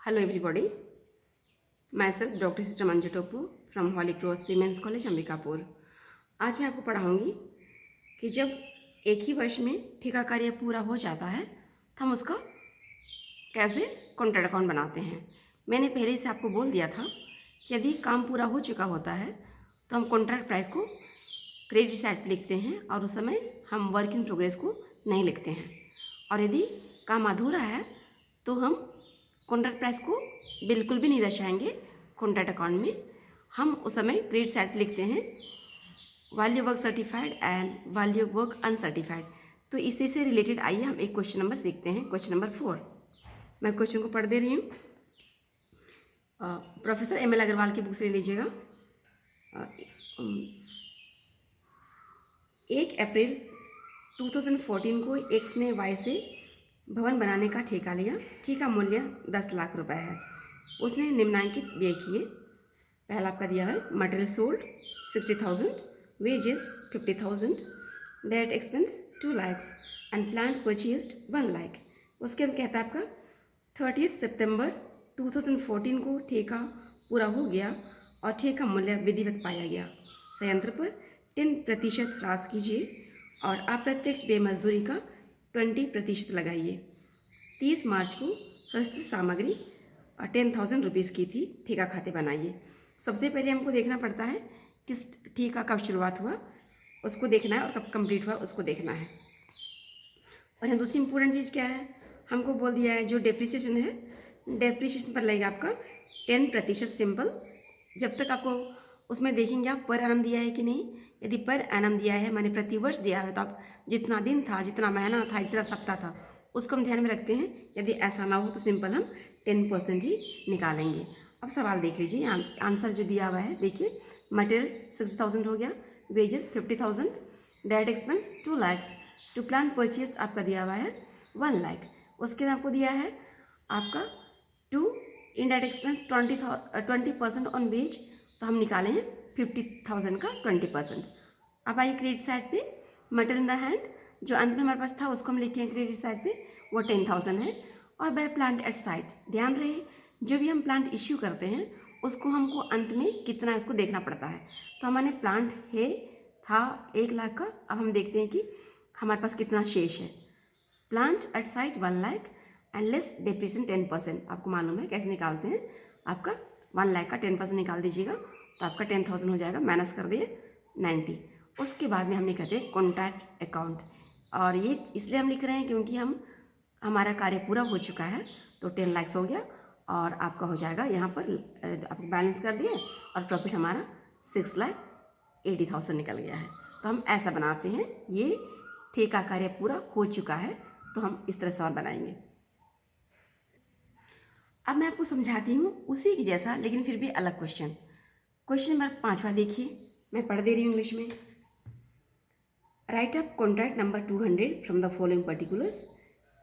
Hello everybody, myself doctor sister Manju Topu from Holy Cross women's college Ambikapur. आज मैं आपको पढ़ाऊंगी कि जब एक ही वर्ष में ठेका कार्य पूरा हो जाता है तो हम उसका कैसे कॉन्ट्रैक्ट अकाउंट बनाते हैं। मैंने पहले से आपको बोल दिया था कि यदि काम पूरा हो चुका होता है तो हम कॉन्ट्रैक्ट प्राइस को क्रेडिट साइड पर लिखते हैं और उस समय हम वर्क इन प्रोग्रेस को नहीं लिखते हैं, और यदि काम अधूरा है तो हम कॉन्ट्रैक्ट प्राइस को बिल्कुल भी नहीं दर्शाएंगे कॉन्ट्रैक्ट अकाउंट में। हम उस समय क्रेडिट साइड पर लिखते हैं value work certified and value work uncertified. तो इसी से रिलेटेड आइए हम एक क्वेश्चन नंबर सीखते हैं। क्वेश्चन नंबर 4 मैं क्वेश्चन को पढ़ दे रही हूँ। प्रोफेसर एम एल अग्रवाल की बुक से ले लीजिएगा। 1 अप्रैल 2014 को एक्स ने वाई से भवन बनाने का ठेका लिया। ठेका मूल्य 10 लाख रुपए है। उसने निम्नलिखित व्यय किए। पहला आपका दिया है material sold 60,000, wages 50,000, direct expense 2 lakh and plant purchased 1 lakh. उसके बाद कहता है आपका 30 सितंबर 2014 को ठेका पूरा हो गया और ठेका मूल्य विधिवत पाया गया। संयंत्र पर 10% ह्रास कीजिए और अप्रत्यक्ष बेमजदूरी का 20% लगाइए। 30 मार्च को हस्त सामग्री 10,000 रुपीज़ की थी। ठेका खाते बनाइए। सबसे पहले हमको देखना पड़ता है किस ठेका कब शुरुआत हुआ उसको देखना है और कब कंप्लीट हुआ उसको देखना है। और यहाँ दूसरी इंपॉर्टेंट चीज़ क्या है, हमको बोल दिया है जो डेप्रिसिएशन है, डेप्रिसिएशन पर लगेगा आपका 10% सिंपल। जब तक आपको उसमें देखेंगे आप पर एनम दिया है कि नहीं। यदि पर एनम दिया है माने प्रति वर्ष दिया है तो आप जितना दिन था, जितना महीना था, जितना सप्ताह था उसको हम ध्यान में रखते हैं। यदि ऐसा ना हो तो सिंपल हम 10% ही निकालेंगे। अब सवाल देख लीजिए, आंसर जो दिया हुआ है देखिए। मटेरियल 60,000 हो गया, wages 50,000, direct expense 2 lakh, to plant purchase आपका दिया हुआ है 1 लाख। उसके बाद आपको दिया है आपका to indirect expense 20% on wage, तो हम निकाले हैं 50,000 का 20%। अब आइए क्रेडिट साइड पे मटेरियल इन द हैंड जो अंत में हमारे पास था उसको हम लिखे हैं क्रेडिट साइड पे, वो 10,000 है। और बाय प्लांट एट साइट, ध्यान रहे जो भी हम प्लांट इश्यू करते हैं उसको हमको अंत में कितना है उसको देखना पड़ता है। तो हमारे प्लांट है था 1 लाख का, अब हम देखते हैं कि हमारे पास कितना शेष है। Plant at site 1 lakh and less depreciation 10%। आपको मालूम है कैसे निकालते हैं। आपका 1 लाख का 10% निकाल दीजिएगा तो आपका 10,000 हो जाएगा, माइनस कर दिए 90। उसके बाद में हम लिखते हैं कॉन्ट्रैक्ट अकाउंट, और ये इसलिए हम लिख रहे हैं क्योंकि हमारा कार्य पूरा हो चुका है। तो 10 लाख हो गया और आपका हो जाएगा यहाँ पर आपको बैलेंस कर दिए और प्रॉफिट हमारा 6,80,000 निकल गया है। तो हम ऐसा बनाते हैं, ये ठेका कार्य पूरा हो चुका है तो हम इस तरह सवाल बनाएंगे। अब मैं आपको समझाती हूँ उसी की जैसा लेकिन फिर भी अलग क्वेश्चन। क्वेश्चन नंबर 5वां देखिए, मैं पढ़ दे रही हूँ इंग्लिश में। Write up contract number 200 from the following particulars.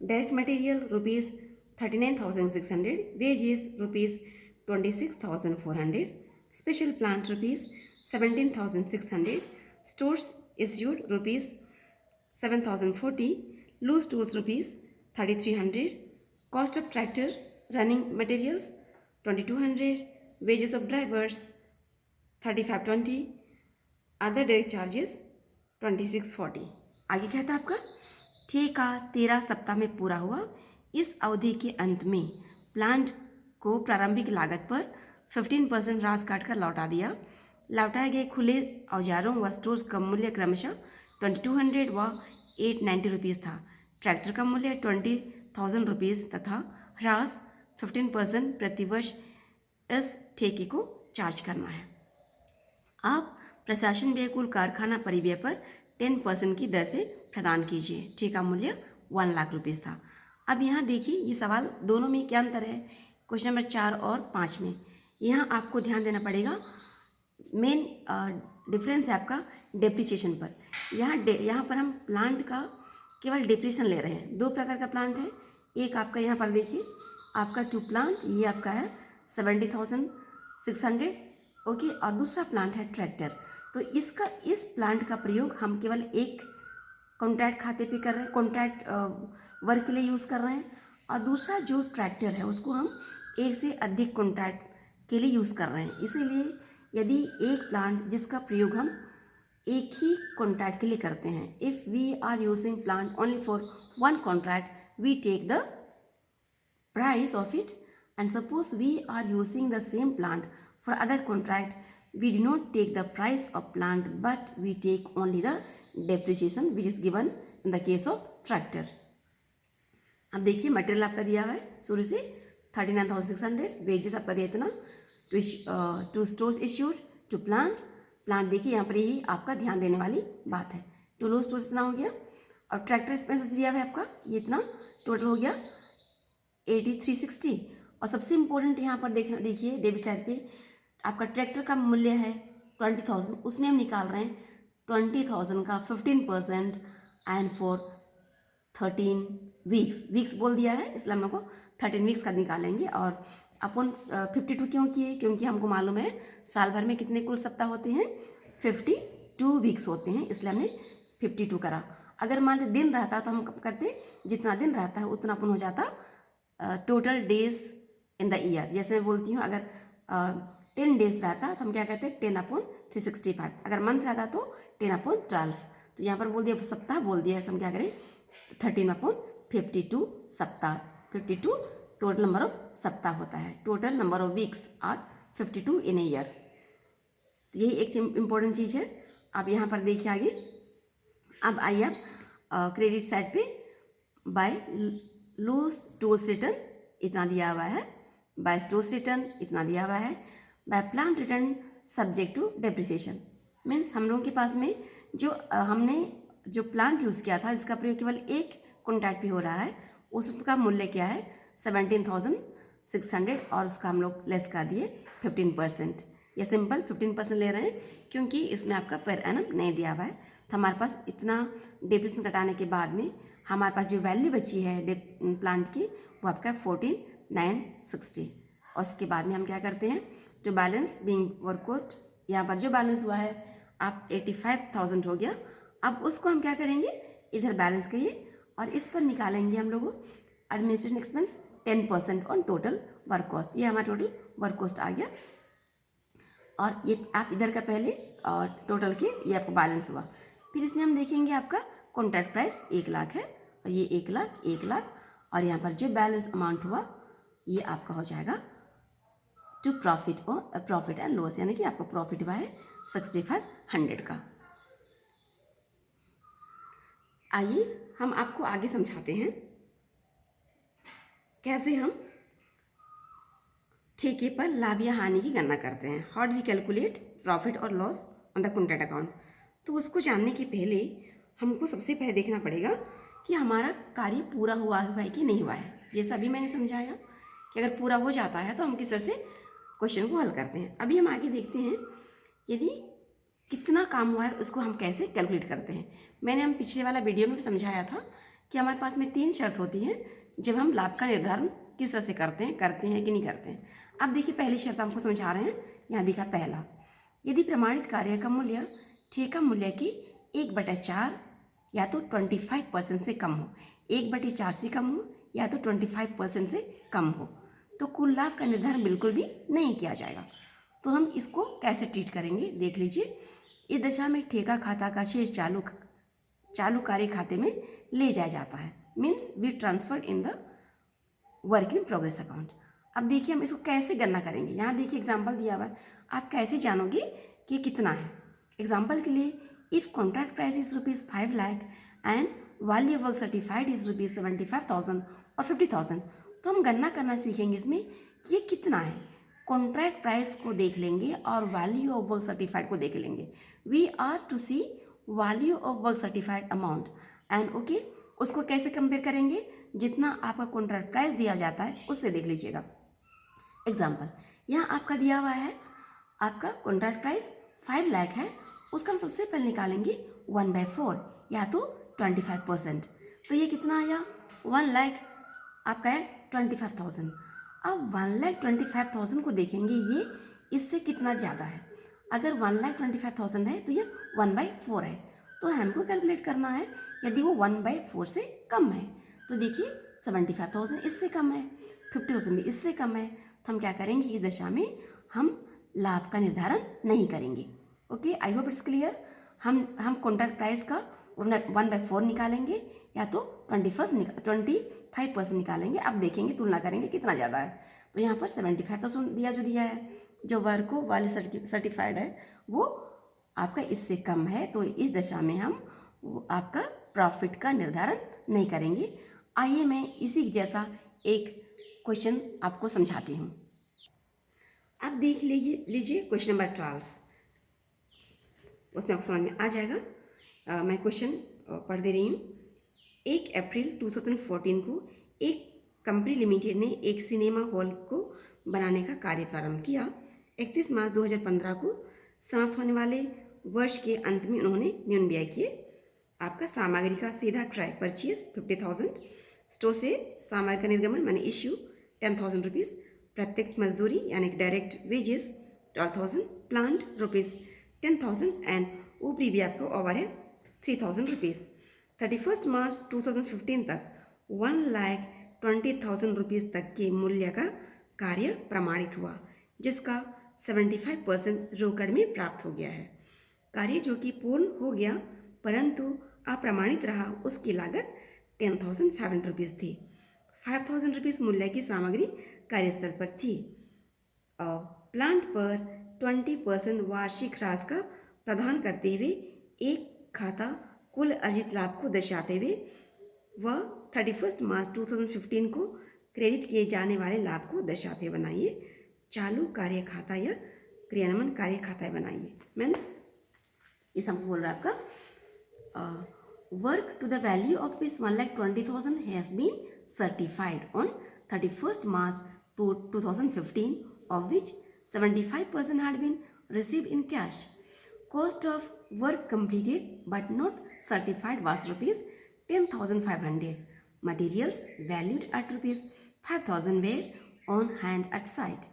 Direct material rupees 39,600, wages rupees 26,400, special plant rupees 17,600, stores issued rupees 7,040, loose tools rupees 3,300, cost of tractor running materials 2,200, wages of drivers 3,520, other direct charges 2,640। आगे कहता है आपका ठेका 13 सप्ताह में पूरा हुआ। इस अवधि के अंत में प्लांट को प्रारंभिक लागत पर 15% राशि काटकर लौटा दिया। लौटाए गए खुले औजारों व स्टोर्स का मूल्य क्रमशः 2,200 व 890 रुपीज़ था। ट्रैक्टर का मूल्य 20,000 रुपीज़ तथा ह्रास 15% प्रतिवर्ष इस ठेके को चार्ज करना है। आप प्रशासन व्यय कुल कारखाना परिव्यय पर 10% की दर से प्रदान कीजिए। ठेका मूल्य 1 लाख रुपीज़ था। अब यहाँ देखिए ये सवाल दोनों में क्या अंतर है, क्वेश्चन नंबर 4 और 5 में। यहाँ आपको ध्यान देना पड़ेगा, मेन डिफरेंस है आपका डेप्रिसिएशन पर। यहाँ पर हम प्लांट का केवल डेप्रिसिएशन ले रहे हैं। 2 प्रकार का प्लांट है। एक आपका यहाँ पर देखिए आपका टू प्लांट, ये आपका है 70,600 ओके, और दूसरा प्लांट है ट्रैक्टर। तो इस प्लांट का प्रयोग हम केवल एक कॉन्ट्रैक्ट खाते पे कर रहे हैं, कॉन्ट्रैक्ट वर्क के लिए यूज़ कर रहे हैं, और दूसरा जो ट्रैक्टर है उसको हम एक से अधिक कॉन्ट्रैक्ट के लिए यूज़ कर रहे हैं। इसीलिए यदि एक प्लांट जिसका प्रयोग हम एक ही कॉन्ट्रैक्ट के लिए करते हैं, if we are using plant only for one contract, we take the price of it. And suppose we are using the same plant for other contract, we do not take the price of plant but we take only the depreciation which is given in the case of tractor. अब देखिए material आपका दिया हुआ है शुरू से 39,600, wages आपका दिया इतना, to stores issued, to plant देखिए यहाँ पर यही आपका ध्यान देने वाली बात है। टू लो स्टोर्स इतना हो गया, और ट्रैक्टर एक्सपेंस दिया हुआ है आपका ये इतना, टोटल हो गया 8360। और सबसे इम्पोर्टेंट यहाँ पर देखिए डेबिट साइड पे आपका ट्रैक्टर का मूल्य है 20,000, उसमें हम निकाल रहे हैं 20,000 का 15% एंड फॉर 13 वीक्स बोल दिया है, इसलिए हम लोग को 13 वीक्स का निकालेंगे। और अपन 52 क्यों किए, क्योंकि हमको मालूम है साल भर में कितने कुल सप्ताह होते हैं, 52 वीक्स होते हैं, इसलिए हमने 52 करा। अगर मान लीजिए दिन रहता तो हम करते जितना दिन रहता है उतना अपन हो जाता total days in the year. जैसे मैं बोलती हूँ अगर 10 डेज रहता तो हम क्या कहते हैं 10/365, अगर मंथ रहता तो 10/12। तो यहाँ पर बोल दिया सप्ताह बोल दिया है, हम क्या करें 13/52 सप्ताह, 52 टोटल नंबर ऑफ सप्ताह होता है, total number of weeks are 52 in a year. तो यही एक इम्पोर्टेंट चीज़ है। आप यहाँ पर देखिए आगे, अब आइए आप क्रेडिट साइड पे बाय लूज स्टोर्स रिटर्न इतना दिया हुआ है, बाय स्टोर्स रिटर्न इतना दिया हुआ है, by plant return subject to depreciation. Means हम लोगों के पास में जो हमने जो प्लांट यूज़ किया था जिसका प्रयोग केवल एक कॉन्ट्रैक्ट पे हो रहा है, उसका मूल्य क्या है 17,600, और उसका हम लोग लेस कर दिए 15%। ये सिंपल 15% ले रहे हैं क्योंकि इसमें आपका पर एनम नहीं दिया हुआ है। तो हमारे पास इतना डेप्रिसिएशन घटाने के बाद में हमारे पास जो वैल्यू बची है प्लांट की वो आपका 14,960। और उसके बाद में हम क्या करते हैं, जो बैलेंस बीइंग वर्क कॉस्ट, यहाँ पर जो बैलेंस हुआ है आप 85,000 हो गया। अब उसको हम क्या करेंगे, इधर बैलेंस करिए और इस पर निकालेंगे हम लोगों administration expense 10% on total work cost. ये हमारा टोटल वर्क कॉस्ट आ गया, और ये आप इधर का पहले और टोटल के ये आपको बैलेंस हुआ। फिर इसमें हम देखेंगे आपका कॉन्ट्रैक्ट प्राइस 1 लाख है, और ये 1 लाख, और यहाँ पर जो बैलेंस अमाउंट हुआ ये आपका हो जाएगा टू प्रॉफिट एंड लॉस, यानी कि आपको प्रॉफिट हुआ है 6,500 का। आइए हम आपको आगे समझाते हैं कैसे हम ठेके पर लाभ या हानि की गणना करते हैं। How do we calculate profit और loss on the contract account. तो उसको जानने के पहले हमको सबसे पहले देखना पड़ेगा कि हमारा कार्य पूरा हुआ है कि नहीं हुआ है। जैसा अभी मैंने समझाया कि अगर पूरा हो जाता है तो हम किस तरह से क्वेश्चन को हल करते हैं। अभी हम आगे देखते हैं यदि कितना काम हुआ है उसको हम कैसे कैलकुलेट करते हैं। मैंने हम पिछले वाला वीडियो में समझाया था कि हमारे पास में 3 शर्त होती हैं जब हम लाभ का निर्धारण किस तरह से करते हैं कि नहीं करते हैं। अब देखिए पहली शर्त हमको समझा रहे हैं, यहाँ दिखा पहला, यदि प्रमाणित कार्य का मूल्य ठेका मूल्य की 1/4 या तो 25% से कम हो, 1/4 से कम हो या तो 25% से कम हो, तो कुल लाभ का निर्धारण बिल्कुल भी नहीं किया जाएगा। तो हम इसको कैसे ट्रीट करेंगे देख लीजिए। इस दशा में ठेका खाता का शेष चालू कार्य खाते में ले जाया जाता है, means we transferred in the work in progress account. अब देखिए हम इसको कैसे गणना करेंगे। यहाँ देखिए एग्जाम्पल दिया हुआ है, आप कैसे जानोगे कि कितना है। एग्जाम्पल के लिए, if contract price is ₹5 lakh and value of work certified is ₹75,000 और 50,000, तो हम गणना करना सीखेंगे इसमें कि ये कितना है। कॉन्ट्रैक्ट प्राइस को देख लेंगे और वैल्यू ऑफ वर्क सर्टिफाइड को देख लेंगे। We are to see value of work certified amount and okay, उसको कैसे कंपेयर करेंगे, जितना आपका कॉन्ट्रैक्ट प्राइस दिया जाता है उससे देख लीजिएगा। एग्जाम्पल यहाँ आपका दिया हुआ है, आपका कॉन्ट्रैक्ट प्राइस 5 लाख है, उसका हम सबसे पहले निकालेंगे 1/4 या तो 25%। तो ये कितना आया 1 लाख आपका है 25,000। अब 1,25,000 को देखेंगे ये इससे कितना ज़्यादा है। अगर 1,25,000 है तो ये 1/4 है, तो हमको कैलकुलेट करना है यदि वो 1/4 से कम है। तो देखिए 75,000 इससे कम है, 50,000 भी इससे कम है, तो हम क्या करेंगे, इस दशा में हम लाभ का निर्धारण नहीं करेंगे। Okay, I hope it's clear. हम कॉन्ट्रैक्ट प्राइस का 1/4 निकालेंगे या तो 25% निकालेंगे। अब देखेंगे, तुलना करेंगे कितना ज़्यादा है। तो यहाँ पर 75,000 जो दिया है, जो वर्क को वैल्यू सर्टिफाइड है वो आपका इससे कम है, तो इस दशा में हम आपका प्रॉफिट का निर्धारण नहीं करेंगे। आइए मैं इसी जैसा एक क्वेश्चन आपको समझाती हूँ। आप देख लीजिए क्वेश्चन नंबर 12, उसमें आपको समझ में आ जाएगा। मैं क्वेश्चन पढ़ दे रही हूँ। 1 अप्रैल 2014 को एक कंपनी लिमिटेड ने एक सिनेमा हॉल को बनाने का कार्य प्रारंभ किया। 31 मार्च 2015 को समाप्त होने वाले वर्ष के अंत में उन्होंने न्यून व्यय किए। आपका सामग्री का सीधा क्रय परचेज 50,000, स्टोर से सामग्री का निर्गमन माने इश्यू 10,000 रुपीज़, प्रत्यक्ष मजदूरी यानी direct wages 12,000, plant rupees 10,000 and ऊपरी भी आपका ओवरहेड 3,000 रुपीज़। 31 मार्च 2015 तक 1,20,000 रुपीज़ तक के मूल्य का कार्य प्रमाणित हुआ, जिसका 75% रोकड़ में प्राप्त हो गया है। कार्य जो कि पूर्ण हो गया परंतु अप्रमाणित रहा, उसकी लागत 10,500 रुपीज़ थी। 5,000 रुपीज़ मूल्य की सामग्री कार्यस्थल पर थी। प्लांट पर 20% वार्षिक ह्रास का प्रदान करते हुए एक खाता कुल अर्जित लाभ को दर्शाते हुए वह 31 मार्च 2015 को क्रेडिट किए जाने वाले लाभ को दर्शाते हुए बनाइए। चालू कार्य खाता या क्रियान्वयन कार्य खाता बनाइए। मीन्स इस हमको बोल रहा है आपका work to the value of rupees 1,20,000 has been certified on 31 March 2015, of which 75% had been received in cash. Cost of work completed but not certified was rupees 10,500. Materials valued at rupees 5,000 were on hand at site.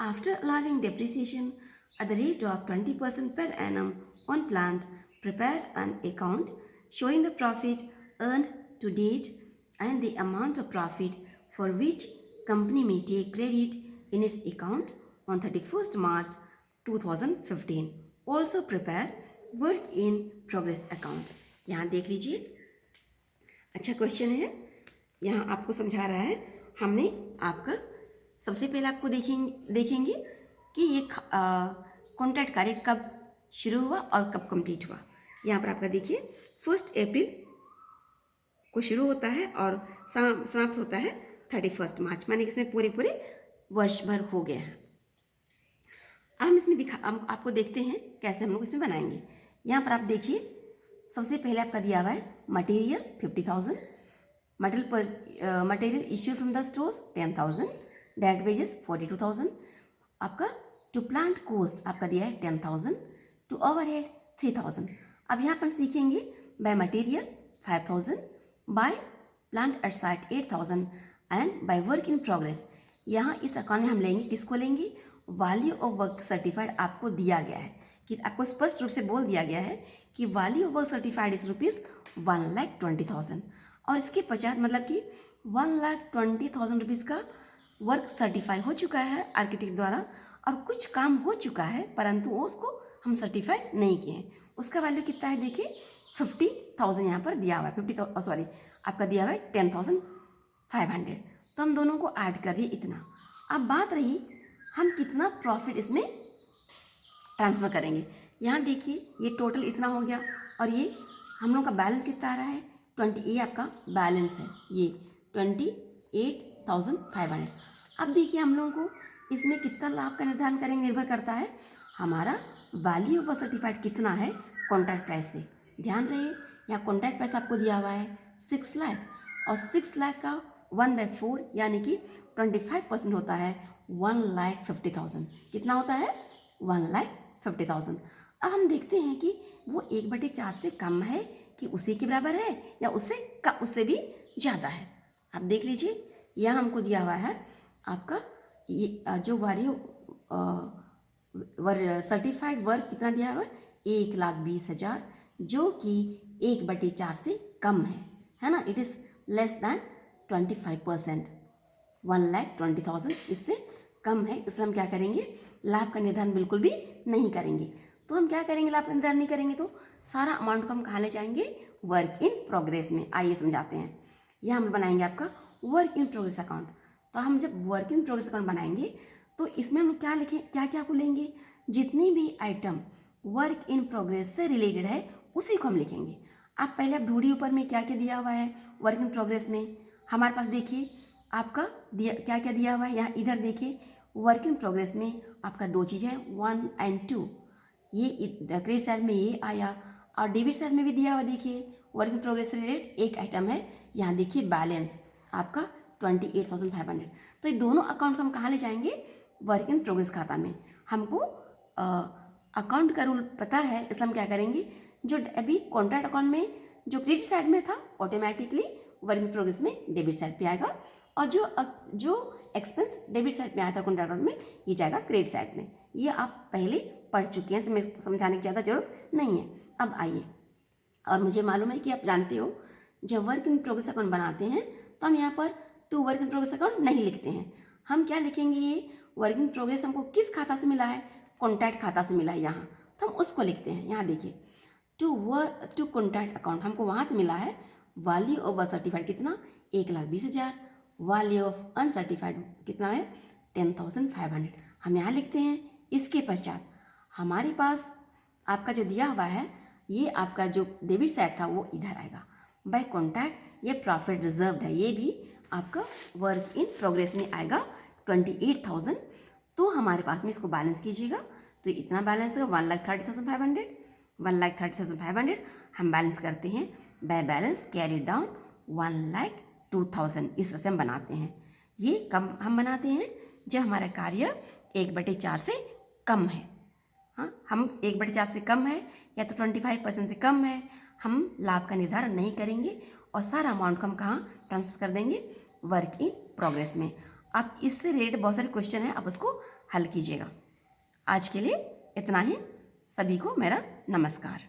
After allowing depreciation at the rate of 20% per annum on plant, prepare an account showing the profit earned to date and the amount of profit for which company may take credit in its account on 31st March 2015. Also prepare work in progress account. यहाँ देख लीजिए, अच्छा question है। यहाँ आपको समझा रहा है, हमने आपका सबसे पहले आपको देखेंगे कि ये कॉन्ट्रैक्ट कार्य कब शुरू हुआ और कब कंप्लीट हुआ। यहाँ पर आपका देखिए 1 अप्रैल को शुरू होता है और समाप्त होता है 31 मार्च, माने कि इसमें पूरे वर्ष भर हो गया है। अब हम इसमें हम आपको देखते हैं कैसे हम लोग इसमें बनाएंगे। यहाँ पर आप देखिए, सबसे पहले आपका दिया हुआ है material 50,000, material issue from the stores 10,000, direct wages 42,000, आपका टू प्लांट कोस्ट आपका दिया है 10,000, टू ओवरहेड 3,000। अब यहाँ पर सीखेंगे by material 5,000, by plant at site 8,000 and by work in progress. यहाँ इस अकाउंट में हम लेंगे, किसको लेंगे, वैल्यू ऑफ वर्क सर्टिफाइड आपको दिया गया है कि आपको स्पष्ट रूप से बोल दिया गया है कि value of work certified is rupees 1,20,000 और इसके पश्चात मतलब कि 1,20,000 रुपीज़ का वर्क सर्टिफाई हो चुका है आर्किटेक्ट द्वारा और कुछ काम हो चुका है परंतु उसको हम सर्टिफाई नहीं किए हैं। उसका वैल्यू कितना है देखिए 50,000 यहाँ पर दिया हुआ है, आपका दिया हुआ है 10,500। तो हम दोनों को ऐड कर दिए इतना। अब बात रही हम कितना प्रॉफिट इसमें ट्रांसफ़र करेंगे। यहाँ देखिए ये टोटल इतना हो गया और ये हम लोग का बैलेंस कितना आ रहा है 20, ये आपका बैलेंस है ये 28,500। अब देखिए हम लोगों को इसमें कितना लाभ का निर्धारण करेंगे निर्भर करता है हमारा वैल्यू ऑफ सर्टिफाइड कितना है कॉन्ट्रैक्ट प्राइस से। ध्यान रहे यहाँ कॉन्ट्रैक्ट प्राइस आपको दिया हुआ है 6 लाख और 6 लाख का 1/4 यानी कि 25% होता है 1,50,000। कितना होता है 1,50,000। अब हम देखते हैं कि वो 1/4 से कम है कि उसी के बराबर है या उससे भी ज़्यादा है। आप देख लीजिए यहाँ हमको दिया हुआ है आपका ये जो वैल्यू सर्टिफाइड वर्क कितना दिया हुआ है 1,20,000 जो कि 1/4 से कम है ना। It is less than 25%। 1,20,000 इससे कम है, इसलिए हम क्या करेंगे, लाभ का निर्धारण बिल्कुल भी नहीं करेंगे। तो हम क्या करेंगे, लाभ का निर्धारण नहीं करेंगे तो सारा अमाउंट को हम कहाँ ले जाएंगे, वर्क इन प्रोग्रेस में। आइए समझाते हैं। यह हम बनाएंगे आपका वर्क इन प्रोग्रेस अकाउंट। तो हम जब वर्क इन प्रोग्रेस अकाउंट बनाएंगे तो इसमें हम क्या लिखें, क्या क्या को लेंगे, जितनी भी आइटम वर्क इन प्रोग्रेस से रिलेटेड है उसी को हम लिखेंगे। आप पहले आप ढूंढिए ऊपर में क्या क्या दिया हुआ है वर्क इन प्रोग्रेस में। हमारे पास देखिए आपका दिया क्या क्या दिया हुआ है, यहाँ इधर देखिए वर्क इन प्रोग्रेस में आपका दो चीज़ें 1 और 2, ये क्रेडिट साइड में ये आया और डेबिट साइड में भी दिया हुआ। देखिए वर्क इन प्रोग्रेस से रिलेटेड एक आइटम है, यहाँ देखिए बैलेंस आपका 28,500। तो ये दोनों अकाउंट हम कहाँ ले जाएंगे, वर्क इन प्रोग्रेस खाता में। हमको अकाउंट का रूल पता है, इसलिए हम क्या करेंगे, जो अभी कॉन्ट्रैक्ट अकाउंट में जो क्रेडिट साइड में था ऑटोमेटिकली वर्क इन प्रोग्रेस में डेबिट साइड पे आएगा, और जो एक्सपेंस डेबिट साइड में आया था कॉन्ट्रैक्ट अकाउंट में, ये जाएगा क्रेडिट साइड में। ये आप पहले पढ़ चुके हैं, समझाने की ज़्यादा जरूरत नहीं है। अब आइए, और मुझे मालूम है कि आप जानते हो जब वर्क इन प्रोग्रेस अकाउंट बनाते हैं तो हम यहाँ पर to work in progress account नहीं लिखते हैं। हम क्या लिखेंगे, ये वर्क इन प्रोग्रेस हमको किस खाता से मिला है, कॉन्ट्रैक्ट खाता से मिला है यहाँ, तो हम उसको लिखते हैं। यहाँ देखिए टू कॉन्ट्रैक्ट अकाउंट हमको वहाँ से मिला है। वैल्यू ऑफ वर्क सर्टिफाइड कितना, 1,20,000। वैल्यू ऑफ अनसर्टिफाइड कितना है, 10,500। हम यहाँ लिखते हैं। इसके पश्चात हमारे पास आपका जो दिया हुआ है, ये आपका जो डेबिट साइड था वो इधर आएगा। बाय कॉन्ट्रैक्ट ये प्रॉफिट रिजर्व्ड है, ये भी आपका वर्क इन प्रोग्रेस में आएगा 28,000। तो हमारे पास में इसको बैलेंस कीजिएगा, तो इतना बैलेंस है 1,30,500। 1,30,500 हम बैलेंस करते हैं बाय बैलेंस कैरी डाउन 1,02,000। इस तरह से हम बनाते हैं। ये कब हम बनाते हैं, जब हमारा कार्य 1/4 से कम है। हाँ, हम 1/4 से कम है या तो 25% से कम है, हम लाभ का निर्धारण नहीं करेंगे और सारा अमाउंट को हम कहाँ ट्रांसफर कर देंगे, वर्क इन प्रोग्रेस में। आप इससे रिलेटेड बहुत सारे क्वेश्चन हैं, आप उसको हल कीजिएगा। आज के लिए इतना ही। सभी को मेरा नमस्कार।